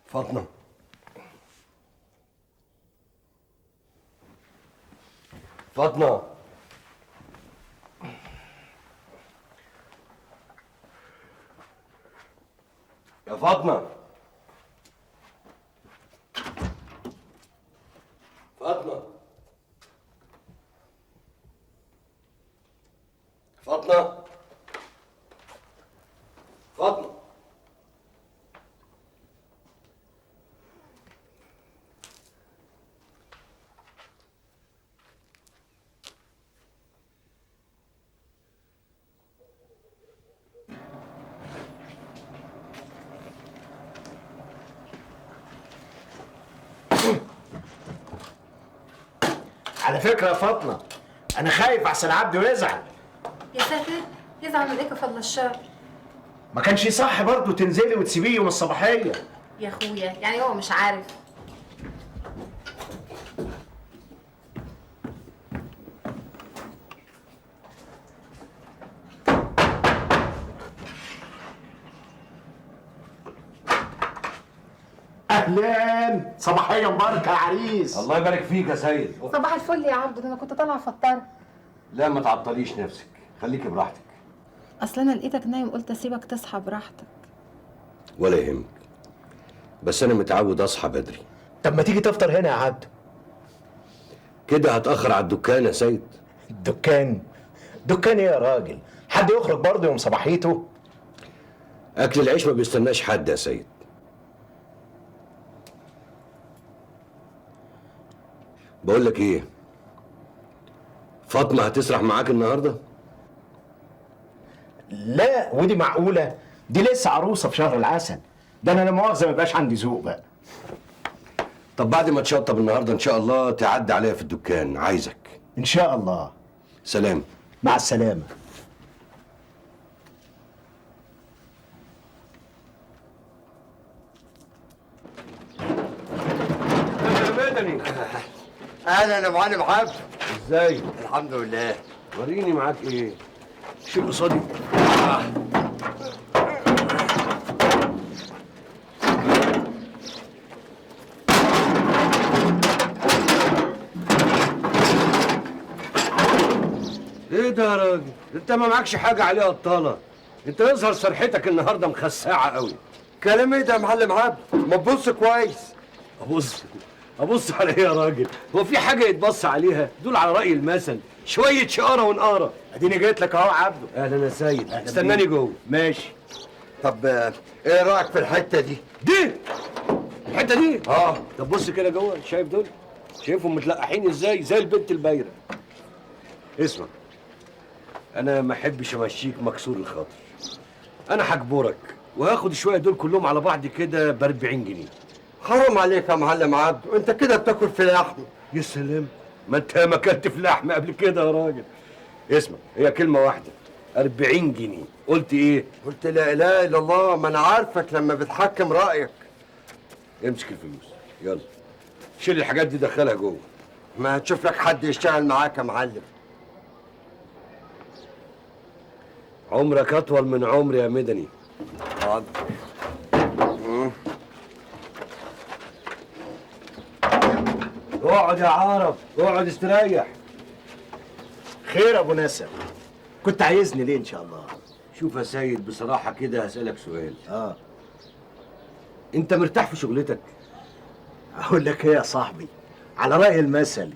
فاطمة فاطمة يا فاطمة فاطمة فاطمة فاطمة على فكرة يا فاطمة، أنا خايف أحسن عبده يزعل. يا ساتر، يزعل من ايه كفل الشر؟ ما كانش صح برضه تنزلي وتسيبيه يوم الصباحية. يا اخويا يعني هو مش عارف. أهلا، صباحية مباركة يا عريس. الله يبارك فيك يا سيد. صباح الفل يا عبدو، ده انا كنت طالعه افطر. لا ما تعطليش نفسك، خليكي براحتك. اصل انا لقيتك نايم قلت اسيبك تصحى براحتك. ولا يهمك، بس انا متعود اصحى بدري. طب ما تيجي تفطر هنا يا عبده. كده هتأخر على الدكان يا سيد. الدكان؟ دكان ايه يا راجل؟ حد يخرج برضه يوم صباحيته؟ اكل العيش ما بيستناش حد يا سيد. بقول لك ايه، فاطمه هتسرح معاك النهارده؟ لا، ودي معقولة؟ دي لسه عروسة في شهر العسل. ده أنا لا مؤاخذة ما يبقاش عندي ذوق بقى. طب بعد ما تشطب النهارده ان شاء الله تعدي عليا في الدكان، عايزك. إن شاء الله. سلام. مع السلامة. مدني. اهلا يا معلم عبد. ازاي؟ الحمد لله. وريني معاك ايه؟ شيل قصادي. ايه ده يا راجل؟ انت ما معكش حاجه عليها بطاله. انت يظهر سرحتك النهارده مخسعه قوي. كلام ايه ده يا معلم عبد؟ ما تبص كويس. ابص على ايه يا راجل؟ هو في حاجه يتبص عليها؟ دول على راي المثل شويه شقاره ونقاره. أديني جيت لك أهو يا عبده. اهلا يا سيد، أهلا استناني بيك. جوه. ماشي. طب ايه رايك في الحته دي؟ دي الحته دي؟ اه. طب بص كده جوه، شايف دول؟ شايفهم متلقحين ازاي؟ زي البنت البايره. اسمع، انا ما احبش امشيك مكسور الخاطر. انا هجبرك وهاخد شويه دول كلهم على بعض كده ب 40 جنيه. حرام عليك يا معلم عبد، انت كده بتاكل في لحم. يا سلام، ما انت ما اكلت في لحم قبل كده يا راجل. اسمع، هي كلمه واحده، 40 جنيه. قلت ايه؟ قلت لا اله الا الله، ما انا عارفك لما بتحكم رايك. امسك الفلوس، يلا شيل الحاجات دي دخلها جوه. ما تشوف لك حد يشتغل معاك يا معلم. عمرك اطول من عمري يا مدني. حاضر. اقعد يا عرب، اقعد استريح. خير يا أبو نسب، كنت عايزني ليه إن شاء الله؟ شوف يا سيد، بصراحه كده هسألك سؤال. آه. انت مرتاح في شغلتك؟ أقول لك إيه يا صاحبي؟ على رأي المثل،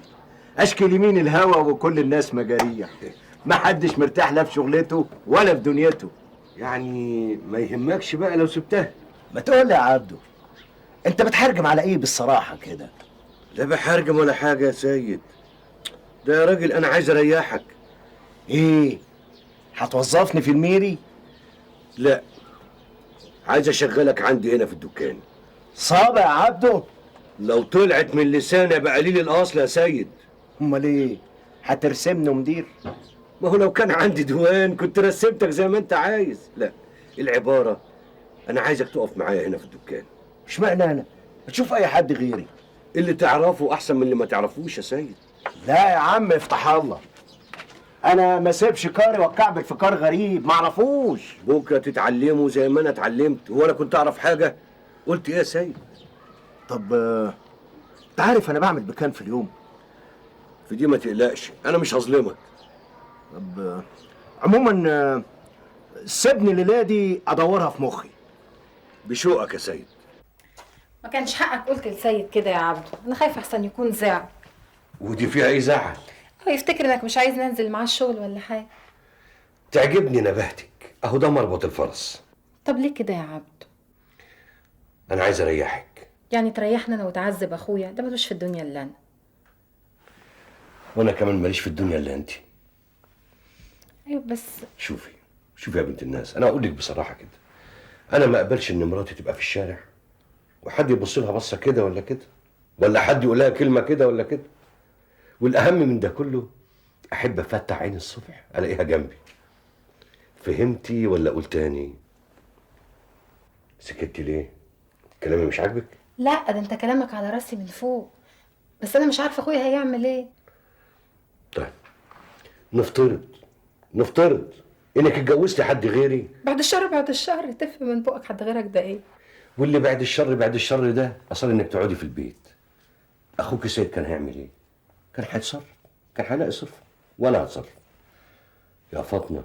أشكي اليمين الهوى وكل الناس مجارية. ما حدش مرتاح لا في شغلته ولا في دنيته. يعني ما يهمكش بقى لو سبتها؟ ما تقول لي يا عبده، أنت بتحرجم على إيه بالصراحة كده؟ لا بحرجم ولا حاجه يا سيد، ده يا راجل انا عايز اريحك. إيه؟ هتوظفني في الميري؟ لا، عايز اشغلك عندي هنا في الدكان. صابع يا عبده؟ لو طلعت من لساني بقى قليل الاصل يا سيد. امال ايه؟ هترسمني مدير؟ ما هو لو كان عندي ديوان كنت رسمتك زي ما انت عايز. لا، العباره انا عايزك تقف معايا هنا في الدكان. اشمعنى انا؟ بتشوف اي حد غيري؟ اللي تعرفه احسن من اللي ما تعرفوش يا سيد. لا يا عم افتح الله، انا ما سيبش كاري واتكعبل في كار غريب ما اعرفوش. بكره تتعلموا زي ما انا اتعلمت. هو انا كنت اعرف حاجه؟ قلت ايه يا سيد؟ طب انت عارف انا بعمل بكام في اليوم؟ في دي ما تقلقش، انا مش هظلمك. طب عموما سيبني الليله دي ادورها في مخي. بشوقك يا سيد. ما كانش حقك قلت لسيد كده يا عبده، انا خايفه احسن يكون زعل ودي فيها ايه زعل؟ او يفتكر انك مش عايز ننزل معاه الشغل ولا حاجه. تعجبني نباهتك، اهو ده مربط الفرس. طب ليه كده يا عبده؟ انا عايز اريحك. يعني تريحنا انا وتعذب اخويا؟ ده ملوش في الدنيا الا انا. وانا كمان ماليش في الدنيا الا انت. ايوه بس شوفي يا بنت الناس، انا اقول لك بصراحه كده، انا ما اقبلش ان مراتي تبقى في الشارع وحد يبص لها بصه كده ولا كده، ولا حد يقول لها كلمه كده ولا كده. والاهم من ده كله، احب افتح عيني الصبح الاقيها جنبي. فهمتي ولا قلت تاني؟ سكتي ليه؟ كلامي مش عاجبك؟ لا، ده انت كلامك على راسي من فوق، بس انا مش عارفه اخويا هيعمل ايه. طيب نفترض انك اتجوزتي حد غيري. بعد الشر تفهم من بقك حد غيرك ده ايه؟ واللي بعد الشر ده اصل انك تقعدي في البيت. اخوك سيد كان هيعمل ايه؟ كان هيتصرف، كان هيلاقي صرف، وانا هتصرف. يا فاطمه،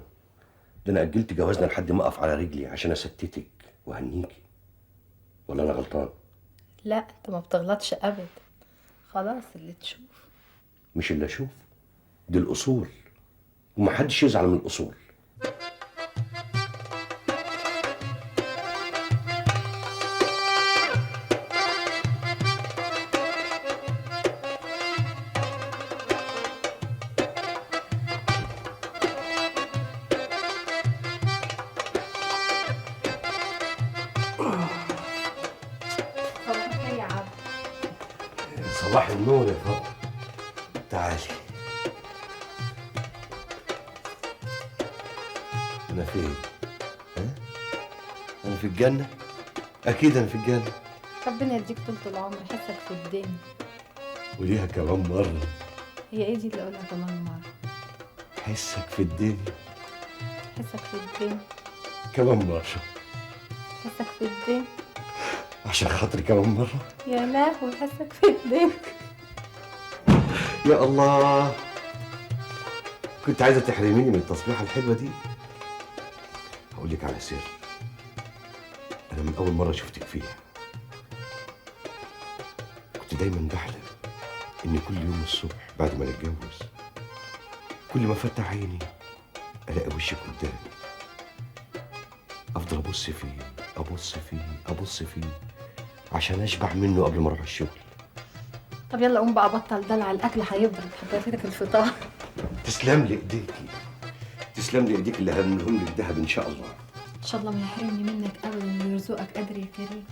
ده انا اجلت جوازنا لحد ما اقف على رجلي عشان استتك وهنيكي. ولا انا غلطان؟ لا، انت ما بتغلطش ابدا. خلاص اللي تشوف. مش اللي اشوف، دي الاصول، ومحدش يزعل من الاصول. يا عبد. صباح النور يا فاطمه. تعالي. أنا فين؟ ها؟ أنا في الجنة؟ أكيد أنا في الجنة. ربنا يديك طول العمر، حسك في الدنيا. وليها كمان مرة. هي ايه دي اللي اقولها كمان مرة؟ حسك في الدنيا. حسك في الدنيا. كمان مرة. حسك في الدنيا. عشان خاطري كمان مرة. يا لهوي، حسك في الدنيا. يا الله، كنت عايزة تحرميني من التصبيحة الحلوة دي. هقول لك على سر، أنا من أول مرة شفتك فيها كنت دايما بحلم إن كل يوم الصبح بعد ما نتجوز كل ما أفتح عيني ألاقي وشك قدامي، أفضل أبص فيه عشان أشبع منه قبل ما أروح الشغل. طب يلا قوم بقى، بطل دلع، الاكل هيبرد، حضرتك الفطار. تسلم لي إيديكي اللي هرملهم لك دهب إن شاء الله. ان شاء الله ما يحرمني منك ابدا ويرزقك قدر يا كريم.